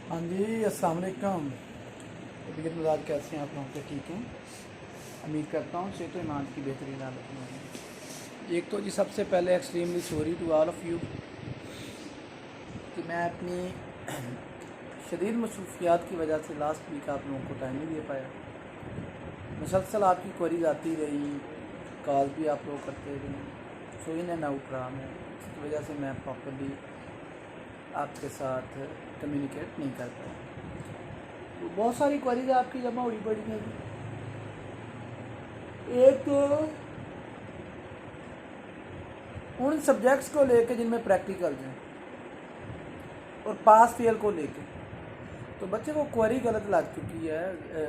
हाँ जी, अस्सलाम वालेकुम। तबीयत मिजाज कैसे हैं आप लोगों के? ठीक हैं, उम्मीद करता हूँ सेहत ईमान की बेहतरीन हालत में होंगे। एक तो जी सबसे पहले extremely sorry to all of you कि मैं अपनी शदीद मसरूफियात की वजह से लास्ट वीक आप लोगों को टाइम नहीं दे पाया। मुसलसल आपकी क्वेरीज आती रही, कॉल भी आप लोग करते रहे, सो इन एंड आउट रहा मैं, इसकी वजह से मैं प्रॉपरली आपके साथ कम्युनिकेट नहीं कर पाया। तो बहुत सारी क्वेरीज आपकी जमा हुई पड़ी हैं। एक तो उन सब्जेक्ट्स को लेके जिनमें प्रैक्टिकल्स हैं और पास फेल को लेके, तो बच्चे को क्वेरी गलत लग चुकी है।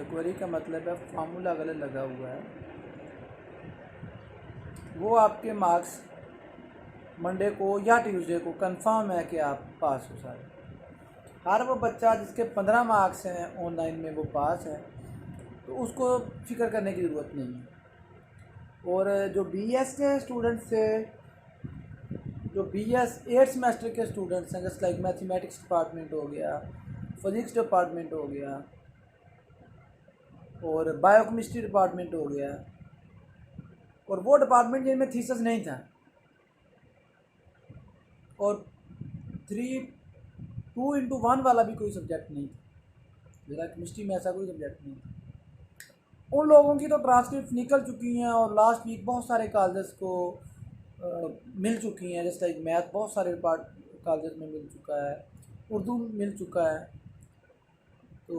क्वेरी का मतलब है फार्मूला गलत लगा हुआ है। वो आपके मार्क्स मंडे को या ट्यूसडे को कंफर्म है कि आप पास हो सारे। हर वो बच्चा जिसके 15 मार्क्स हैं ऑनलाइन में वो पास है, तो उसको फिक्र करने की ज़रूरत नहीं है। और जो BS के स्टूडेंट्स थे, जो BS 8 सेमेस्टर के स्टूडेंट्स हैं, जैसे लाइक मैथमेटिक्स डिपार्टमेंट हो गया, फिज़िक्स डिपार्टमेंट हो गया और बायोकेमिस्ट्री डिपार्टमेंट हो गया, और वो डिपार्टमेंट जिनमें थीसिस नहीं था और 2:1 वाला भी कोई सब्जेक्ट नहीं था, जरा केमिस्ट्री में ऐसा कोई सब्जेक्ट नहीं था, उन लोगों की तो ट्रांसक्रिप्ट निकल चुकी हैं और लास्ट वीक बहुत सारे कॉलेजेस को मिल चुकी हैं। जैसे लाइक मैथ बहुत सारे कॉलेजेस में मिल चुका है, उर्दू मिल चुका है, तो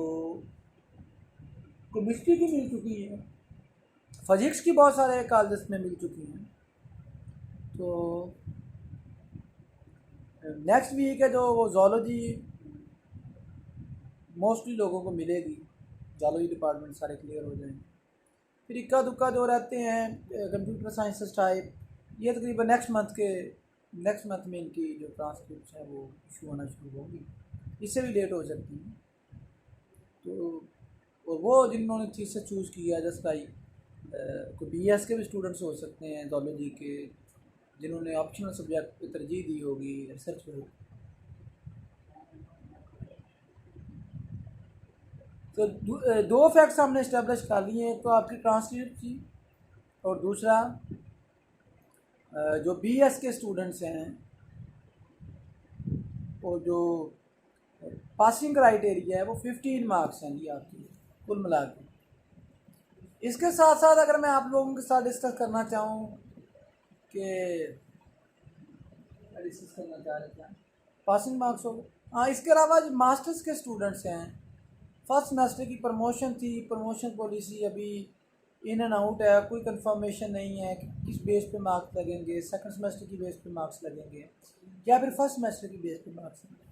केमिस्ट्री की मिल चुकी है, फिजिक्स की बहुत सारे कॉलेजेस में मिल चुकी हैं। तो नेक्स्ट वीक है जो वो ज़ूलॉजी मोस्टली लोगों को मिलेगी, ज़ूलॉजी डिपार्टमेंट सारे क्लियर हो जाएंगे। फिर इक्का दुक्का जो रहते हैं कंप्यूटर साइंसेस टाइप, ये तकरीबन नेक्स्ट मंथ में इनकी जो ट्रांसक्रिप्ट है वो इशू होना शुरू होगी, इससे भी लेट हो सकती है। तो और वो जिन्होंने थीसिस चूज़ किया, जस्ट लाइक कोई BS के भी स्टूडेंट्स हो सकते हैं ज़ूलॉजी के, जिन्होंने ऑप्शनल सब्जेक्ट को तरजीह दी होगी रिसर्च पे। तो दो फैक्ट्स हमने इस्टेब्लिश कर लिए हैं, तो आपकी ट्रांसक्रिप्ट की, और दूसरा जो BS के स्टूडेंट्स हैं और जो पासिंग क्राइटेरिया है वो 15 मार्क्स हैं जी आपकी कुल मिला के। इसके साथ साथ अगर मैं आप लोगों के साथ डिस्कस करना चाहूँ कि डिस्कस करना चाह रहे थे पासिंग मार्क्स हो गए, हाँ, इसके अलावा जो मास्टर्स के स्टूडेंट्स हैं, फर्स्ट सेमेस्टर की प्रमोशन थी, प्रमोशन पॉलिसी अभी इन एंड आउट है, कोई कंफर्मेशन नहीं है कि किस बेस पे मार्क्स लगेंगे, सेकंड सेमेस्टर की बेस पे मार्क्स लगेंगे या फिर फर्स्ट सेमेस्टर की बेस पे मार्क्स लगेंगे।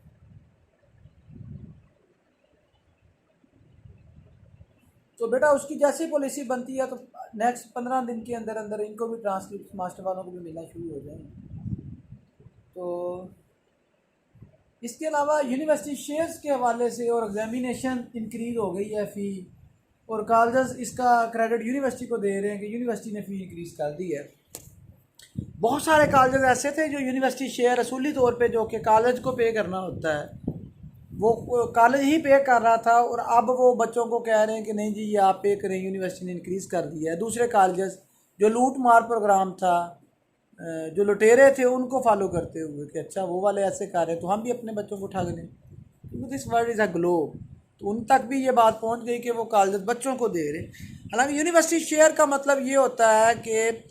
तो बेटा उसकी जैसी पॉलिसी बनती है तो नेक्स्ट 15 दिन के अंदर अंदर इनको भी ट्रांसक्रिप्ट मास्टर वालों को भी मिलना शुरू हो जाएंगे। तो इसके अलावा यूनिवर्सिटी शेयर्स के हवाले से और एग्जामिनेशन इंक्रीज़ हो गई है फ़ी, और कॉलेजेस इसका क्रेडिट यूनिवर्सिटी को दे रहे हैं कि यूनिवर्सिटी ने फ़ी इंक्रीज़ कर दी है। बहुत सारे कॉलेजेस ऐसे थे जो यूनिवर्सिटी शेयर असूली तौर पे जो कि कॉलेज को पे करना होता है, वो कॉलेज ही पे कर रहा था, और अब वो बच्चों को कह रहे हैं कि नहीं जी ये आप पे करें, यूनिवर्सिटी ने इंक्रीज़ कर दिया है। दूसरे कॉलेजेस जो लूट मार प्रोग्राम था, जो लुटेरे थे उनको फॉलो करते हुए कि अच्छा वो वाले ऐसे कर रहे हैं तो हम भी अपने बच्चों को ठग लें, क्योंकि this world is a globe. तो उन तक भी ये बात पहुंच गई कि वो कॉलेज बच्चों को दे रहे। हालांकि यूनिवर्सिटी शेयर का मतलब ये होता है कि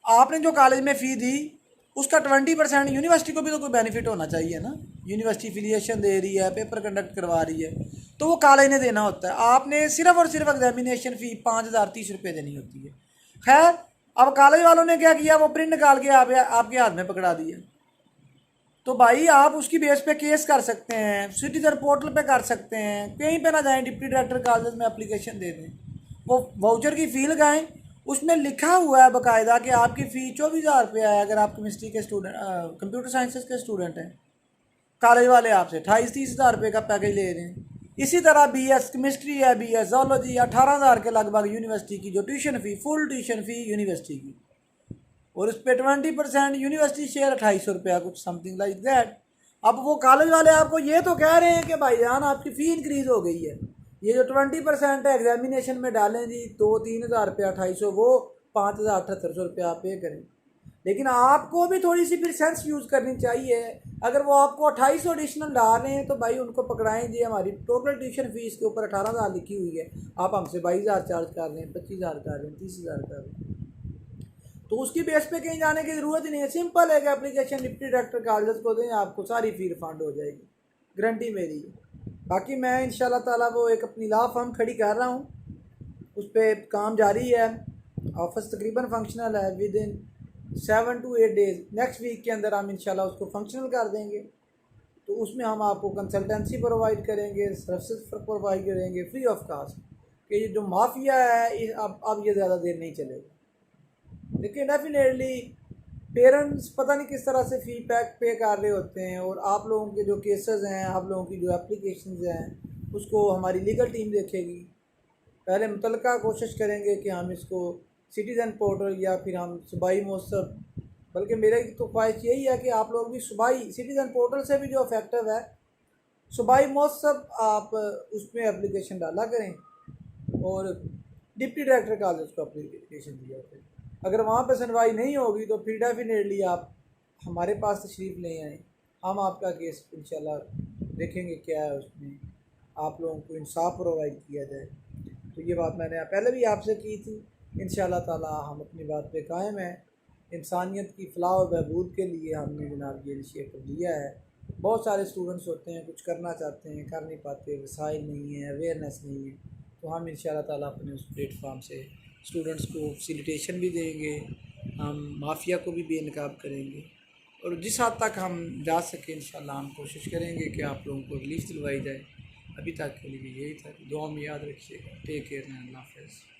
आपने जो कॉलेज में फ़ी दी उसका 20% यूनिवर्सिटी को भी तो कोई बेनिफिट होना चाहिए ना। यूनिवर्सिटी फिलिएशन दे रही है, पेपर कंडक्ट करवा रही है, तो वो कॉलेज ने देना होता है। आपने सिर्फ और सिर्फ एग्जामिनेशन फ़ी 5,030 रुपये देनी होती है। खैर, अब कॉलेज वालों ने क्या किया, वो प्रिंट निकाल के आपके हाथ में पकड़ा दिया। तो भाई आप उसकी बेस पे केस कर सकते हैं, सिटीजन पोर्टल पे कर सकते हैं, कहीं पे ना जाएं, डिप्टी डायरेक्टर कॉलेज में एप्लीकेशन दे दें, वो वाउचर की फ़ी लगाएं, उसमें लिखा हुआ है बाकायदा कि आपकी फ़ी 24,000 रुपये है अगर आप केमिस्ट्री के स्टूडेंट कंप्यूटर साइंसेस के स्टूडेंट हैं। कॉलेज वाले आपसे 28-30 हज़ार रुपये का पैकेज ले रहे हैं। इसी तरह BS केमिस्ट्री है, BS ज़ूलॉजी, 18,000 के लगभग यूनिवर्सिटी की जो tuition fee, full tuition fee university की, और उस पर 20% यूनिवर्सिटी शेयर 2,800 रुपया कुछ समथिंग लाइक दैट। अब वो कॉलेज वाले आपको ये तो कह रहे हैं कि भाईजान आपकी फ़ी इंक्रीज़ हो गई है, ये जो 20% है एग्जामिनेशन में डालें जी, 2-3 हज़ार रुपया 2800, वो 5,000-7,800 आप पे करें। लेकिन आपको भी थोड़ी सी फिर सेंस यूज़ करनी चाहिए। अगर वो आपको 2800 एडिशनल डाल रहे हैं तो भाई उनको पकड़ाएं जी, हमारी टोटल ट्यूशन फीस के ऊपर 18,000 लिखी हुई है, आप हमसे 22,000 चार्ज कर लें, 25,000 कर लें, 30,000 कर लें, तो उसकी बेस पे कहीं जाने की ज़रूरत ही नहीं है। सिंपल है कि एप्लीकेशन डिप्टी डायरेक्टर कॉलेज को दें, आपको सारी फ़ी रिफंड हो जाएगी, गारंटी मेरी है। बाकी मैं इंशाल्लाह ताला वो एक अपनी लॉ फर्म खड़ी कर रहा हूँ, उस पर काम जारी है, ऑफिस तकरीबन फंक्शनल है, within 7 to 8 days, next week के अंदर हम इंशाल्लाह उसको फंक्शनल कर देंगे। तो उसमें हम आपको कंसल्टेंसी प्रोवाइड करेंगे, सर्विसेज प्रोवाइड करेंगे फ्री ऑफ कास्ट, कि ये जो माफिया है अब ये ज़्यादा देर नहीं चलेगा। लेकिन डेफिनेटली पेरेंट्स पता नहीं किस तरह से फ़ी पे कर रहे होते हैं, और आप लोगों के जो केसेस हैं, आप लोगों की जो एप्लीकेशंस हैं, उसको हमारी लीगल टीम देखेगी। पहले मुतलका कोशिश करेंगे कि हम इसको सिटीज़न पोर्टल या फिर हम सूबाई महोत्सव, बल्कि मेरी तो ख्वाहिश यही है कि आप लोग भी सूबाई सिटीज़न पोर्टल से भी जो इफेक्टिव है, सूबाई महोत्सव आप उसमें एप्लीकेशन डाला करें, और डिप्टी डायरेक्टर कॉलेज को एप्लीकेशन दिया करें। अगर वहाँ पर सुनवाई नहीं होगी तो फिर डेफिनेटली आप हमारे पास तशरीफ़ ले आएँ, हम आपका केस इंशाल्लाह देखेंगे क्या है उसमें, आप लोगों को इंसाफ प्रोवाइड किया जाए। तो ये बात मैंने पहले भी आपसे की थी, इंशाल्लाह ताला हम अपनी बात पे कायम हैं। इंसानियत की फ़लाह व बहबूद के लिए हमने जनाब ये इनिशिएटिव लिया है। बहुत सारे स्टूडेंट्स होते हैं, कुछ करना चाहते हैं, कर नहीं पाते, वसाइल नहीं है, अवेयरनेस नहीं है, तो हम इंशाल्लाह ताला अपने उस प्लेटफार्म से स्टूडेंट्स को फैसिलिटेशन भी देंगे, हम माफिया को भी बेनकाब करेंगे, और जिस हद तक हम जा सकें इंशाल्लाह हम कोशिश करेंगे कि आप लोगों को रिलीफ दिलवाई जाए। अभी तक के लिए यही था, दुआ में याद रखिएगा। टेक केयर, अल्लाह हाफ़िज़।